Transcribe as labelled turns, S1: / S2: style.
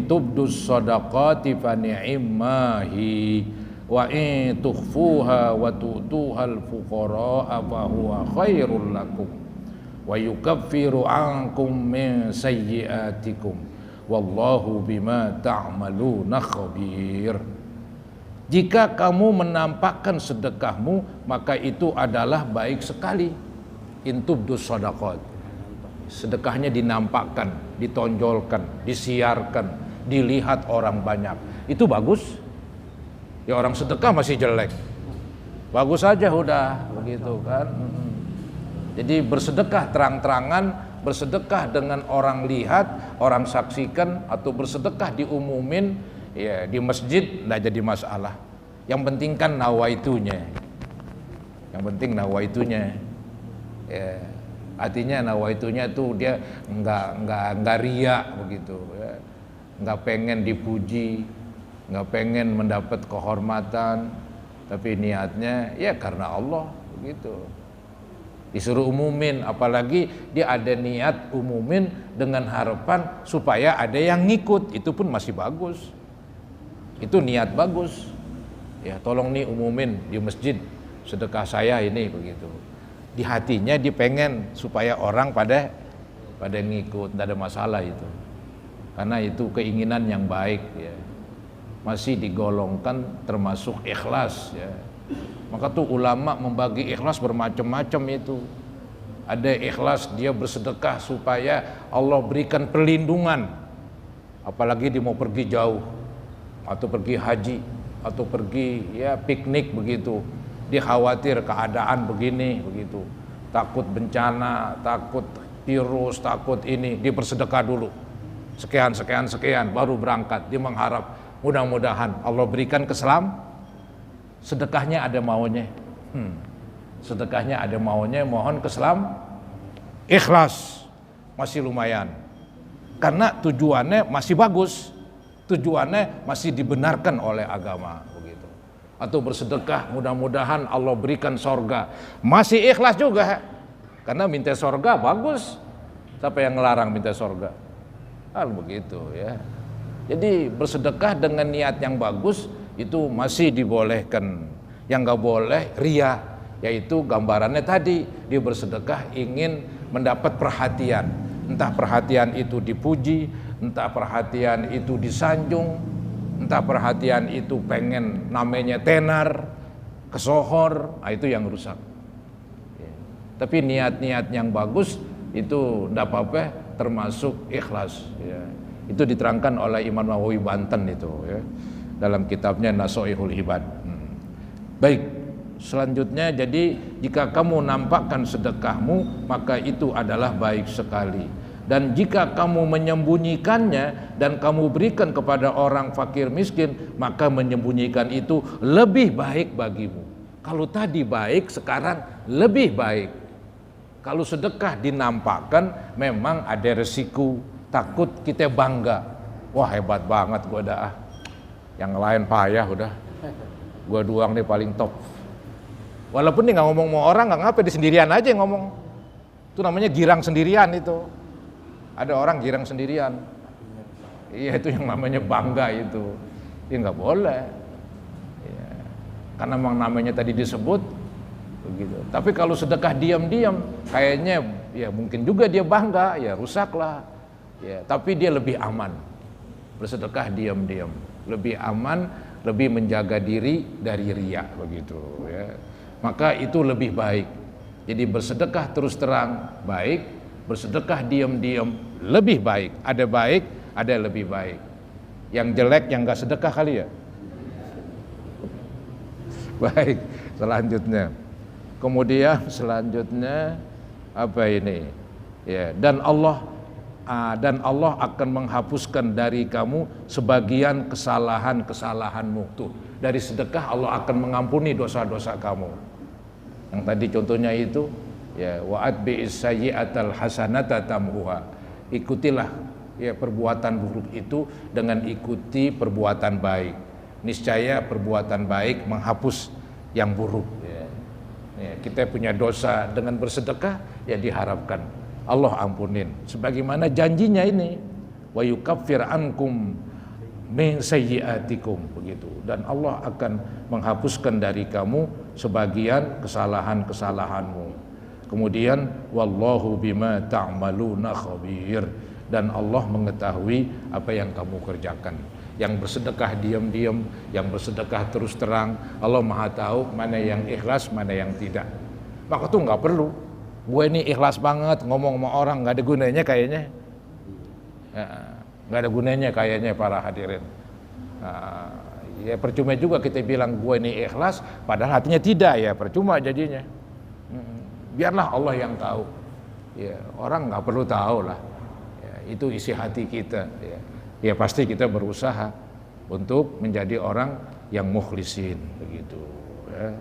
S1: tubdus shadaqati fa ni'mahi wa in tukhfuha wa tu'tuhal fuqara fa huwa khairul lakum wa yukaffiru ankum min sayyi'atikum wallahu bima ta'maluna khabir. Jika kamu menampakkan sedekahmu, maka itu adalah baik sekali. Intubdus shadaqat, sedekahnya dinampakkan, ditonjolkan, disiarkan, dilihat orang banyak, itu bagus. Ya orang sedekah masih jelek, bagus aja udah begitu kan. Jadi bersedekah terang-terangan, bersedekah dengan orang lihat, orang saksikan, atau bersedekah diumumin, ya di masjid tidak jadi masalah. Yang penting kan nawaitunya, yang penting nawaitunya. Ya, artinya nawaitunya tuh dia nggak riak begitu, ya. Nggak pengen dipuji, nggak pengen mendapat kehormatan, tapi niatnya ya karena Allah begitu. Disuruh umumin, apalagi dia ada niat umumin dengan harapan supaya ada yang ngikut, itu pun masih bagus. Itu niat bagus. Ya tolong nih umumin di masjid sedekah saya ini begitu. Di hatinya dia pengen supaya orang pada ngikut, tidak ada masalah itu. Karena itu keinginan yang baik, ya. Masih digolongkan termasuk ikhlas, ya. Maka tuh ulama membagi ikhlas bermacam-macam itu. Ada ikhlas dia bersedekah supaya Allah berikan perlindungan, apalagi dia mau pergi jauh, atau pergi haji, atau pergi ya piknik begitu. Dia khawatir keadaan begini begitu, takut bencana, takut virus, takut ini, dia bersedekah dulu sekian baru berangkat. Dia mengharap mudah-mudahan Allah berikan sedekahnya ada maunya, sedekahnya ada maunya, mohon keselam, ikhlas masih lumayan, karena tujuannya masih bagus, tujuannya masih dibenarkan oleh agama begitu. Atau bersedekah mudah-mudahan Allah berikan sorga, masih ikhlas juga, karena minta sorga bagus. Siapa yang ngelarang minta sorga? Hal begitu ya. Jadi bersedekah dengan niat yang bagus itu masih dibolehkan. Yang nggak boleh ria, yaitu gambarannya tadi, dia bersedekah ingin mendapat perhatian, entah perhatian itu dipuji, entah perhatian itu disanjung, entah perhatian itu pengen namanya tenar, kesohor, nah itu yang rusak. Ya. Tapi niat-niat yang bagus itu tidak apa-apa, termasuk ikhlas. Ya. Itu diterangkan oleh Imam Nawawi Banten itu, ya, dalam kitabnya Nasoihul Ibad. Baik, selanjutnya jadi jika kamu nampakkan sedekahmu maka itu adalah baik sekali. Dan jika kamu menyembunyikannya dan kamu berikan kepada orang fakir miskin, maka menyembunyikan itu lebih baik bagimu. Kalau tadi baik, sekarang lebih baik. Kalau sedekah dinampakkan memang ada resiko, takut kita bangga. Wah hebat banget gua dah, yang lain payah udah, gua doang nih paling top. Walaupun dia nggak ngomong sama orang, nggak ngapa, dia sendirian aja yang ngomong. Itu namanya girang sendirian itu. Ada orang girang sendirian. Iya itu yang namanya bangga itu. Ya nggak boleh. Ya. Karena memang namanya tadi disebut begitu. Tapi kalau sedekah diam-diam, kayaknya ya mungkin juga dia bangga, ya rusaklah. Ya, tapi dia lebih aman. Bersedekah diam-diam, lebih aman, lebih menjaga diri dari riya begitu. Ya. Maka itu lebih baik. Jadi bersedekah terus terang baik, bersedekah diam-diam lebih baik. Ada baik, ada lebih baik. Yang jelek yang gak sedekah kali ya. Baik, selanjutnya. Kemudian selanjutnya apa ini? Ya, dan Allah akan menghapuskan dari kamu sebagian kesalahan-kesalahanmu. Tuh, dari sedekah Allah akan mengampuni dosa-dosa kamu. Yang tadi contohnya itu, ya wa'at bi'is sayyi'atal hasanata tamhuha. Ikutilah ya perbuatan buruk itu dengan ikuti perbuatan baik. Niscaya perbuatan baik menghapus yang buruk. Ya. Ya, kita punya dosa, dengan bersedekah ya diharapkan Allah ampunin. Sebagaimana janjinya ini, wa yukaffir ankum min sayyiatikum, begitu. Dan Allah akan menghapuskan dari kamu sebagian kesalahan-kesalahanmu. Kemudian wallahu bima ta'maluna khabir, dan Allah mengetahui apa yang kamu kerjakan. Yang bersedekah diam-diam, yang bersedekah terus terang, Allah Maha tahu mana yang ikhlas, mana yang tidak. Maka tuh nggak perlu gue ini ikhlas banget ngomong sama orang, nggak ada gunanya kayaknya. Nggak ada gunanya kayaknya para hadirin. Ya percuma juga kita bilang gue ini ikhlas padahal hatinya tidak, ya percuma jadinya. Biarlah Allah yang tahu. Ya, orang nggak perlu tahu lah. Ya, itu isi hati kita. Ya pasti kita berusaha untuk menjadi orang yang mukhlisin, begitu. Ya.